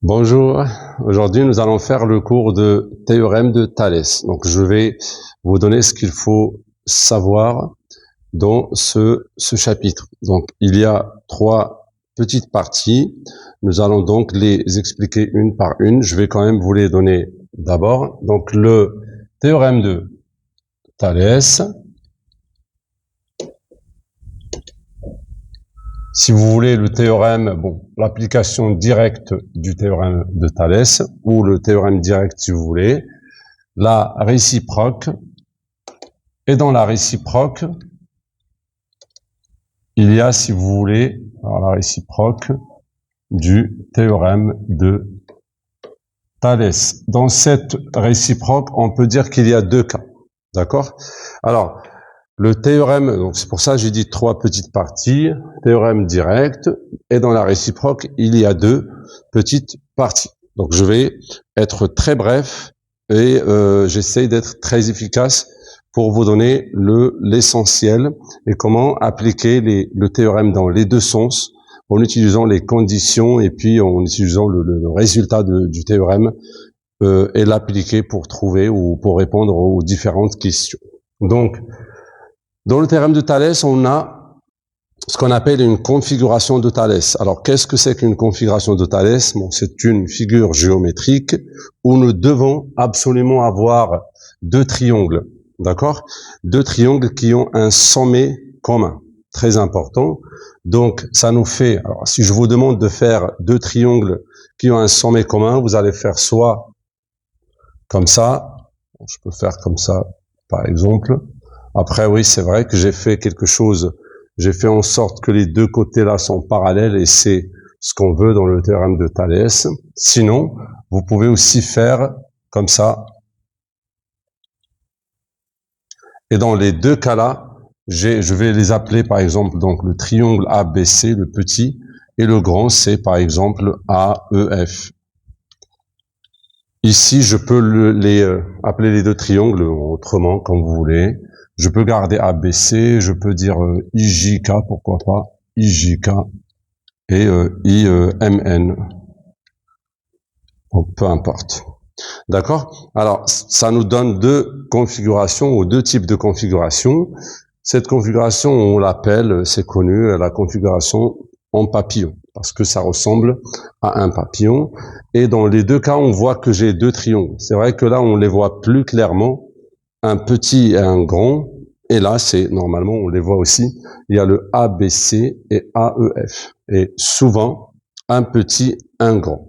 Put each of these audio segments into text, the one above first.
Bonjour, aujourd'hui nous allons faire le cours de théorème de Thalès. Donc je vais vous donner ce qu'il faut savoir dans ce chapitre. Donc il y a trois petites parties, nous allons donc les expliquer une par une. Je vais quand même vous les donner d'abord. Donc le théorème de Thalès. Si vous voulez le théorème, l'application directe du théorème de Thalès, ou le théorème direct si vous voulez, la réciproque, et dans la réciproque, il y a, si vous voulez, la réciproque du théorème de Thalès. Dans cette réciproque, on peut dire qu'il y a deux cas, d'accord? Alors, le théorème, donc c'est pour ça que j'ai dit trois petites parties, théorème direct, et dans la réciproque, il y a deux petites parties. Donc je vais être très bref et j'essaye d'être très efficace pour vous donner l'essentiel et comment appliquer le théorème dans les deux sens en utilisant les conditions et puis en utilisant le résultat du théorème et l'appliquer pour trouver ou pour répondre aux différentes questions. Donc, dans le théorème de Thalès, on a ce qu'on appelle une configuration de Thalès. Alors, qu'est-ce que c'est qu'une configuration de Thalès? C'est une figure géométrique où nous devons absolument avoir deux triangles, d'accord? Deux triangles qui ont un sommet commun, très important. Donc, ça nous fait, alors si je vous demande de faire deux triangles qui ont un sommet commun, vous allez faire soit comme ça, je peux faire comme ça, par exemple. Après, oui, c'est vrai que j'ai fait quelque chose, j'ai fait en sorte que les deux côtés-là sont parallèles et c'est ce qu'on veut dans le théorème de Thalès. Sinon, vous pouvez aussi faire comme ça. Et dans les deux cas-là, je vais les appeler par exemple donc le triangle ABC, le petit, et le grand, c'est par exemple AEF. Ici, je peux appeler les deux triangles autrement, comme vous voulez. Je peux garder ABC, je peux dire IJK, pourquoi pas, IJK, et IMN. Donc, peu importe. D'accord? Alors, ça nous donne deux configurations, ou deux types de configurations. Cette configuration, on l'appelle, c'est connu, la configuration en papillon, parce que ça ressemble à un papillon. Et dans les deux cas, on voit que j'ai deux triangles. C'est vrai que là, on les voit plus clairement, un petit et un grand. Et là, c'est normalement, on les voit aussi, il y a le ABC et AEF. Et souvent, un petit, un grand.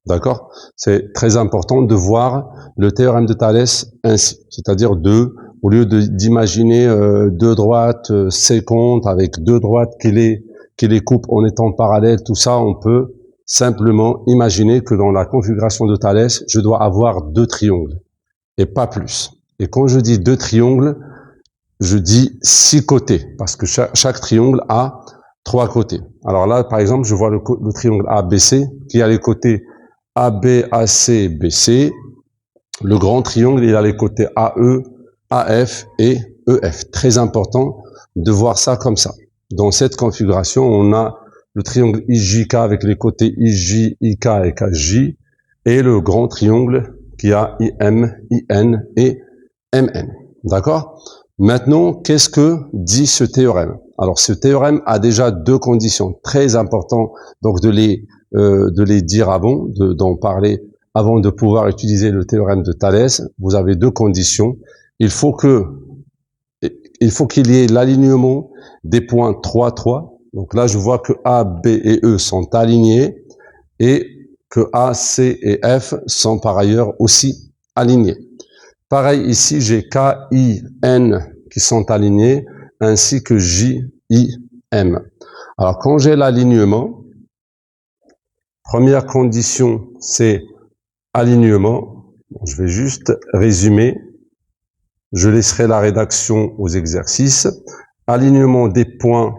D'accord? C'est très important de voir le théorème de Thalès ainsi. C'est-à-dire au lieu d'imaginer deux droites séquentes avec deux droites qui les coupent en étant parallèles, tout ça, on peut simplement imaginer que dans la configuration de Thalès, je dois avoir deux triangles et pas plus. Et quand je dis deux triangles, je dis 6 côtés, parce que chaque triangle a 3 côtés. Alors là, par exemple, je vois le triangle ABC, qui a les côtés AB, AC, BC. Le grand triangle, il a les côtés AE, AF et EF. Très important de voir ça comme ça. Dans cette configuration, on a le triangle IJK avec les côtés IJ, IK et KJ, et le grand triangle qui a IM, IN et MN. D'accord? Maintenant, qu'est-ce que dit ce théorème? Alors, ce théorème a déjà deux conditions très importantes, donc de les dire avant, d'en parler avant de pouvoir utiliser le théorème de Thalès. Vous avez deux conditions. Il faut qu'il y ait l'alignement des points 3, 3. Donc là, je vois que A, B et E sont alignés et que A, C et F sont par ailleurs aussi alignés. Pareil, ici, j'ai K, I, N qui sont alignés, ainsi que J, I, M. Alors, quand j'ai l'alignement, première condition, c'est alignement. Je vais juste résumer. Je laisserai la rédaction aux exercices. Alignement des points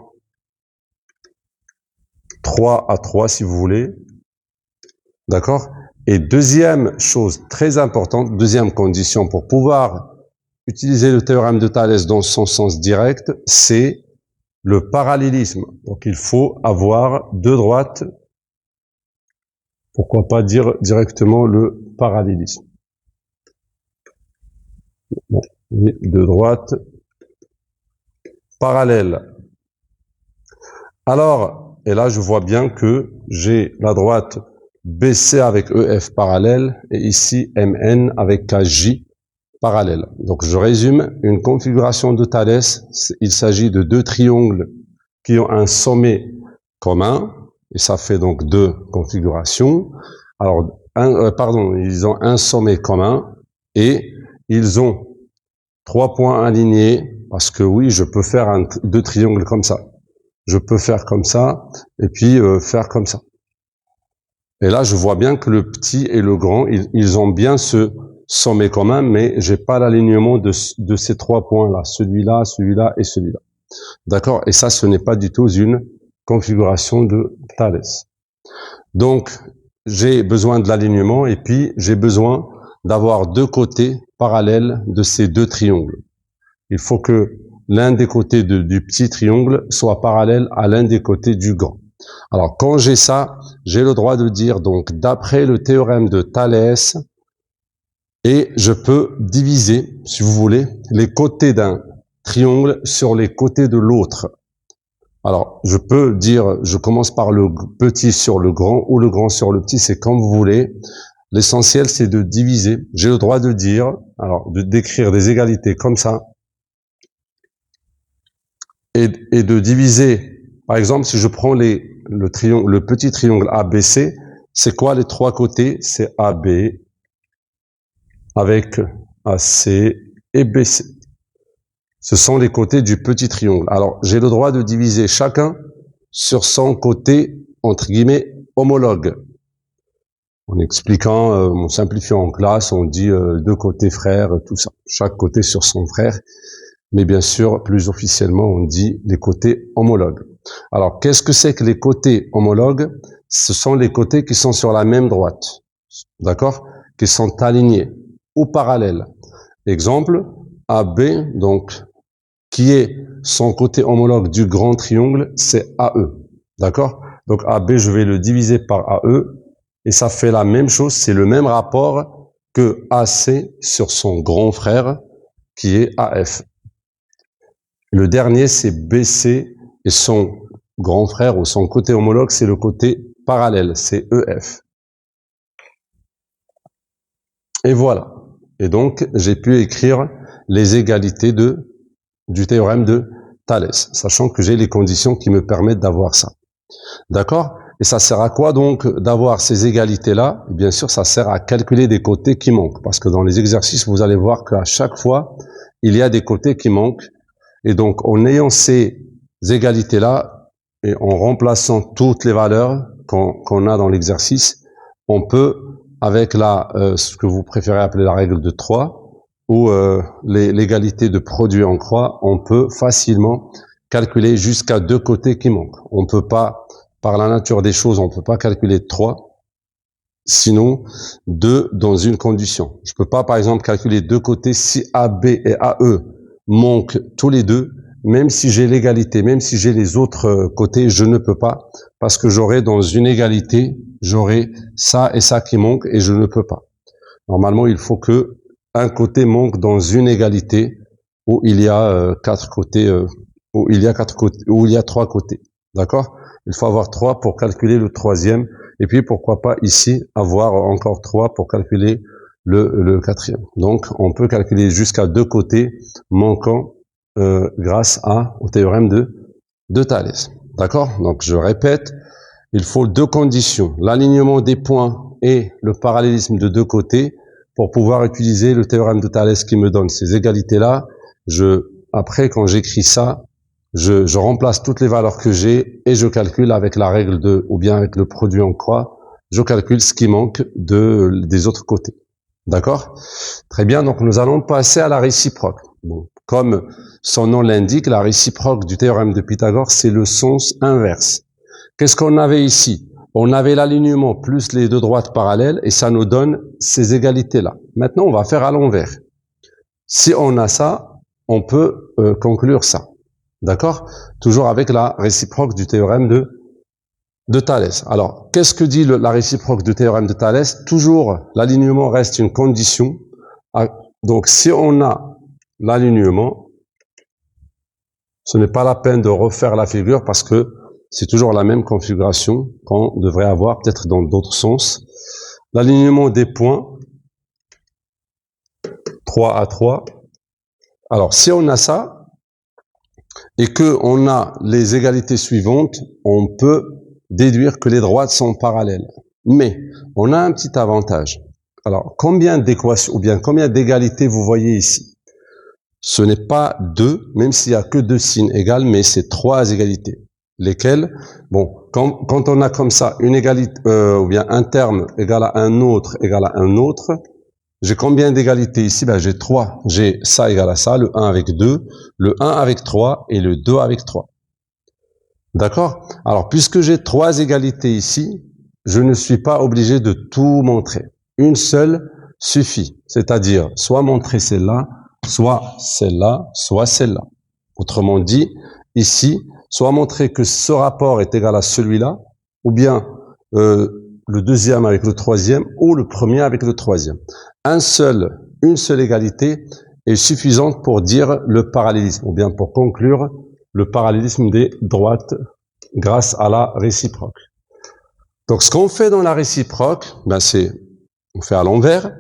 3 à 3, si vous voulez. D'accord? Et deuxième chose très importante, deuxième condition pour pouvoir utiliser le théorème de Thalès dans son sens direct, c'est le parallélisme. Donc il faut avoir deux droites Pourquoi pas dire directement le parallélisme. Bon, de droite parallèle. Alors, et là je vois bien que j'ai la droite BC avec EF parallèle et ici MN avec KJ parallèle. Donc je résume, une configuration de Thalès, il s'agit de deux triangles qui ont un sommet commun, et ça fait donc deux configurations. Alors, ils ont un sommet commun et ils ont 3 points alignés, parce que oui, je peux faire deux triangles comme ça. Je peux faire comme ça, et puis faire comme ça. Et là, je vois bien que le petit et le grand, ils ont bien ce sommet commun, mais j'ai pas l'alignement de ces 3 points-là. Celui-là, celui-là et celui-là. D'accord? Et ça, ce n'est pas du tout une configuration de Thalès. Donc, j'ai besoin de l'alignement, et puis j'ai besoin d'avoir deux côtés parallèles de ces deux triangles. Il faut que l'un des côtés du petit triangle soit parallèle à l'un des côtés du grand. Alors, quand j'ai ça, j'ai le droit de dire, donc, d'après le théorème de Thalès, et je peux diviser, si vous voulez, les côtés d'un triangle sur les côtés de l'autre. Alors, je peux dire, je commence par le petit sur le grand ou le grand sur le petit, c'est comme vous voulez. L'essentiel, c'est de diviser. J'ai le droit de dire, alors, d'écrire des égalités comme ça, et de diviser. Par exemple, si je prends le petit triangle ABC, c'est quoi les trois côtés? C'est AB avec AC et BC. Ce sont les côtés du petit triangle. Alors, j'ai le droit de diviser chacun sur son côté, entre guillemets, homologue. En expliquant, en simplifiant en classe, on dit deux côtés frères, tout ça. Chaque côté sur son frère. Mais bien sûr, plus officiellement, on dit les côtés homologues. Alors, qu'est-ce que c'est que les côtés homologues? Ce sont les côtés qui sont sur la même droite, d'accord? Qui sont alignés ou parallèles. Exemple, AB, donc, qui est son côté homologue du grand triangle, c'est AE, d'accord? Donc, AB, je vais le diviser par AE, et ça fait la même chose, c'est le même rapport que AC sur son grand frère, qui est AF. Le dernier, c'est BC, et son grand frère ou son côté homologue, c'est le côté parallèle, c'est EF. Et voilà. Et donc, j'ai pu écrire les égalités du théorème de Thalès, sachant que j'ai les conditions qui me permettent d'avoir ça. D'accord? Et ça sert à quoi donc d'avoir ces égalités-là? Bien sûr, ça sert à calculer des côtés qui manquent, parce que dans les exercices, vous allez voir qu'à chaque fois, il y a des côtés qui manquent. Et donc, en ayant ces égalités-là, et en remplaçant toutes les valeurs qu'on a dans l'exercice, on peut, avec ce que vous préférez appeler la règle de 3, ou l'égalité de produit en croix, on peut facilement calculer jusqu'à deux côtés qui manquent. On peut pas, par la nature des choses, on peut pas calculer 3, sinon 2 dans une condition. Je peux pas, par exemple, calculer deux côtés si AB et AE manquent tous les deux, même si j'ai l'égalité, même si j'ai les autres côtés, je ne peux pas, parce que j'aurai dans une égalité, j'aurai ça et ça qui manquent, et je ne peux pas. Normalement, il faut que un côté manque dans une égalité où il y a quatre côtés, où il y a trois côtés. D'accord? Il faut avoir 3 pour calculer le troisième, et puis pourquoi pas ici avoir encore 3 pour calculer le quatrième. Donc, on peut calculer jusqu'à deux côtés manquants grâce au théorème de Thalès. D'accord? Donc, je répète, il faut deux conditions, l'alignement des points et le parallélisme de deux côtés pour pouvoir utiliser le théorème de Thalès qui me donne ces égalités-là. Après, quand j'écris ça, je remplace toutes les valeurs que j'ai et je calcule avec la règle ou bien avec le produit en croix, je calcule ce qui manque des autres côtés. D'accord? Très bien, donc nous allons passer à la réciproque. Bon, comme son nom l'indique, la réciproque du théorème de Pythagore, c'est le sens inverse. Qu'est-ce qu'on avait ici? On avait l'alignement plus les deux droites parallèles et ça nous donne ces égalités-là. Maintenant, on va faire à l'envers. Si on a ça, on peut conclure ça. D'accord? Toujours avec la réciproque du théorème de Thalès. Alors, qu'est-ce que dit la réciproque du théorème de Thalès? Toujours, l'alignement reste une condition. Donc, si on a l'alignement, ce n'est pas la peine de refaire la figure parce que c'est toujours la même configuration qu'on devrait avoir, peut-être dans d'autres sens. L'alignement des points, 3 à 3. Alors, si on a ça, et que on a les égalités suivantes, on peut déduire que les droites sont parallèles. Mais, on a un petit avantage. Alors, combien d'équations, ou bien combien d'égalités vous voyez ici? Ce n'est pas 2, même s'il n'y a que 2 signes égales, mais c'est 3 égalités. Lesquelles, bon, quand on a comme ça une égalité, ou bien un terme égal à un autre, j'ai combien d'égalités ici? Ben, j'ai 3. J'ai ça égal à ça, le 1 avec 2, le 1 avec 3 et le 2 avec 3. D'accord? Alors, puisque j'ai 3 égalités ici, je ne suis pas obligé de tout montrer. Une seule suffit. C'est-à-dire, soit montrer celle-là, soit celle-là, soit celle-là. Autrement dit, ici, soit montrer que ce rapport est égal à celui-là, ou bien le deuxième avec le troisième, ou le premier avec le troisième. Une seule égalité est suffisante pour dire le parallélisme, ou bien pour conclure le parallélisme des droites grâce à la réciproque. Donc, ce qu'on fait dans la réciproque, ben on fait à l'envers,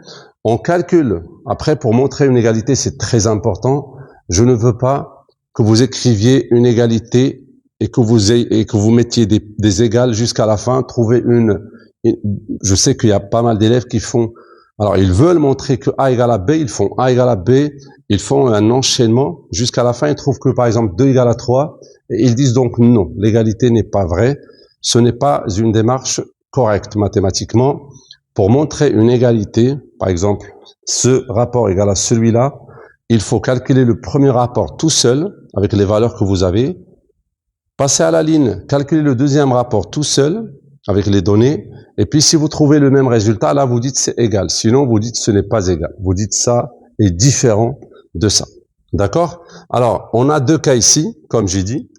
on calcule. Après, pour montrer une égalité, c'est très important. Je ne veux pas que vous écriviez une égalité et que vous mettiez des égales jusqu'à la fin. Trouver je sais qu'il y a pas mal d'élèves qui font, alors ils veulent montrer que A égale à B, ils font A égale à B, ils font un enchaînement. Jusqu'à la fin, ils trouvent que par exemple 2 égale à 3, et ils disent donc non, l'égalité n'est pas vraie. Ce n'est pas une démarche correcte mathématiquement. Pour montrer une égalité, par exemple, ce rapport égal à celui-là, il faut calculer le premier rapport tout seul, avec les valeurs que vous avez, passer à la ligne, calculer le deuxième rapport tout seul, avec les données, et puis si vous trouvez le même résultat, là vous dites c'est égal, sinon vous dites ce n'est pas égal, vous dites ça est différent de ça. D'accord? Alors, on a 2 cas ici, comme j'ai dit.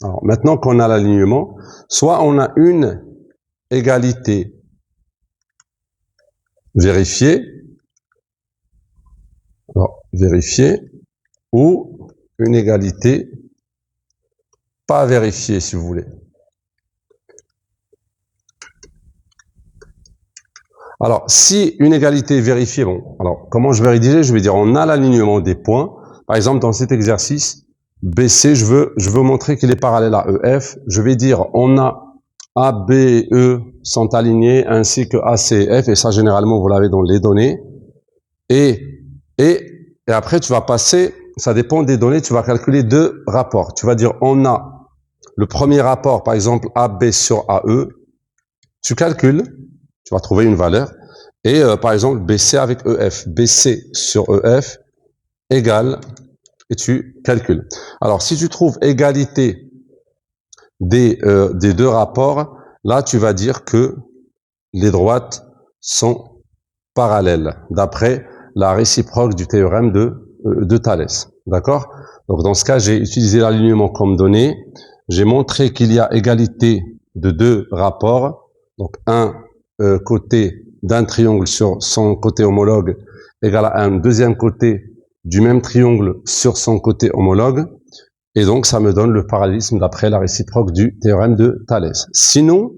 Alors, maintenant qu'on a l'alignement, soit on a une égalité vérifiée, ou une égalité pas vérifiée, si vous voulez. Alors, si une égalité est vérifiée, bon, alors, comment je vais rédiger? Je vais dire, on a l'alignement des points. Par exemple, dans cet exercice, BC, je veux montrer qu'il est parallèle à EF. Je vais dire, on a A, B et E sont alignés, ainsi que AC et F, et ça, généralement, vous l'avez dans les données. Et après, tu vas passer, ça dépend des données, tu vas calculer 2 rapports. Tu vas dire, on a le premier rapport, par exemple, AB sur AE. Tu calcules, tu vas trouver une valeur. Et par exemple, BC avec EF. BC sur EF égale, et tu calcules. Alors, si tu trouves égalité des 2 rapports, là, tu vas dire que les droites sont parallèles, d'après la réciproque du théorème de Thalès. D'accord? Donc, dans ce cas, j'ai utilisé l'alignement comme donnée. J'ai montré qu'il y a égalité de 2 rapports. Donc, un côté d'un triangle sur son côté homologue égale à un deuxième côté du même triangle sur son côté homologue. Et donc, ça me donne le parallélisme d'après la réciproque du théorème de Thalès. Sinon,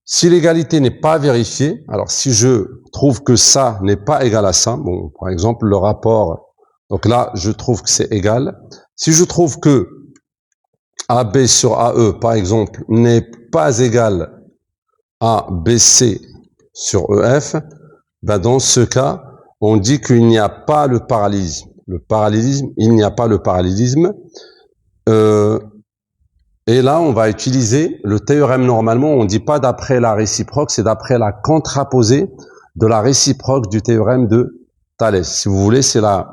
si l'égalité n'est pas vérifiée, alors si je trouve que ça n'est pas égal à ça, bon, par exemple, le rapport, donc là, je trouve que c'est égal. Si je trouve que AB sur AE, par exemple, n'est pas égal à BC sur EF, ben dans ce cas, on dit qu'il n'y a pas le parallélisme. Il n'y a pas le parallélisme. Et là, on va utiliser le théorème normalement, on ne dit pas d'après la réciproque, c'est d'après la contraposée de la réciproque du théorème de Thalès. Si vous voulez, c'est le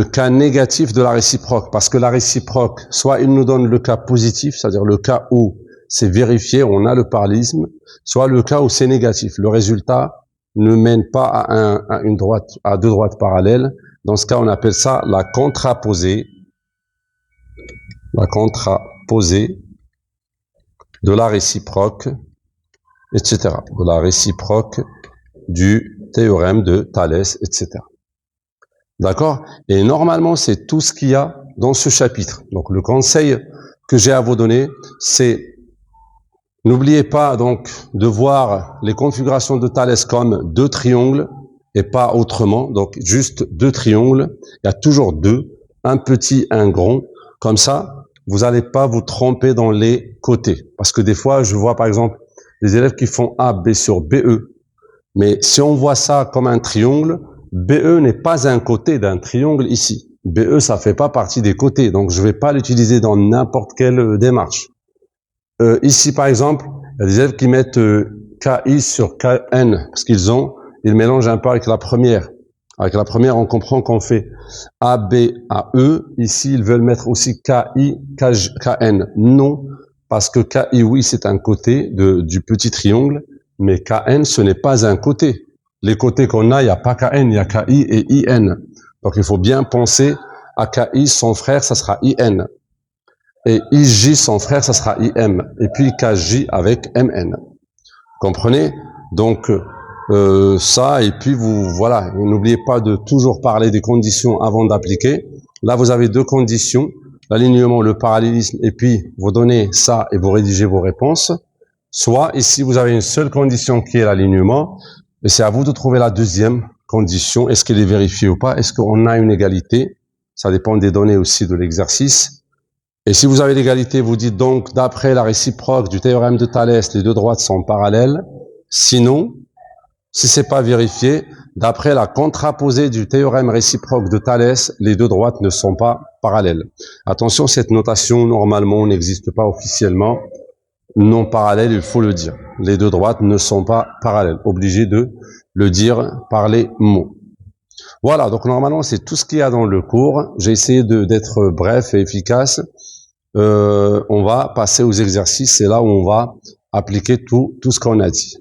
cas négatif de la réciproque, parce que la réciproque, soit il nous donne le cas positif, c'est-à-dire le cas où c'est vérifié, on a le parallélisme, soit le cas où c'est négatif. Le résultat ne mène pas à 2 droites parallèles. Dans ce cas, on appelle ça la contraposée de la réciproque, etc. De la réciproque du théorème de Thalès, etc. D'accord? Et normalement, c'est tout ce qu'il y a dans ce chapitre. Donc, le conseil que j'ai à vous donner, c'est n'oubliez pas donc de voir les configurations de Thalès comme deux triangles et pas autrement. Donc, juste deux triangles. Il y a toujours deux, un petit, un grand. Comme ça, vous n'allez pas vous tromper dans les côtés. Parce que des fois, je vois par exemple des élèves qui font A, B sur BE. Mais si on voit ça comme un triangle, BE n'est pas un côté d'un triangle ici. BE, ça fait pas partie des côtés. Donc, je vais pas l'utiliser dans n'importe quelle démarche. Ici, par exemple, il y a des élèves qui mettent KI sur KN, parce ils mélangent un peu avec la première. Avec la première, on comprend qu'on fait AB, AE. Ici, ils veulent mettre aussi KI, KN. Non, parce que KI, oui, c'est un côté du petit triangle, mais KN, ce n'est pas un côté. Les côtés qu'on a, il n'y a pas KN, il y a KI et IN. Donc, il faut bien penser à KI, son frère, ça sera IN. Et IJ, son frère, ça sera IM. Et puis KJ avec MN. Comprenez? Donc, ça, et puis voilà, n'oubliez pas de toujours parler des conditions avant d'appliquer. Là, vous avez deux conditions, l'alignement, le parallélisme, et puis vous donnez ça et vous rédigez vos réponses. Soit, ici, vous avez une seule condition qui est l'alignement, et c'est à vous de trouver la deuxième condition. Est-ce qu'elle est vérifiée ou pas? Est-ce qu'on a une égalité? Ça dépend des données aussi de l'exercice. Et si vous avez l'égalité, vous dites donc, d'après la réciproque du théorème de Thalès, les deux droites sont parallèles. Sinon, si c'est pas vérifié, d'après la contraposée du théorème réciproque de Thalès, les deux droites ne sont pas parallèles. Attention, cette notation, normalement, n'existe pas officiellement. Non parallèle, il faut le dire. Les deux droites ne sont pas parallèles. Obligé de le dire par les mots. Voilà, donc normalement, c'est tout ce qu'il y a dans le cours. J'ai essayé d'être bref et efficace. On va passer aux exercices. C'est là où on va appliquer tout ce qu'on a dit.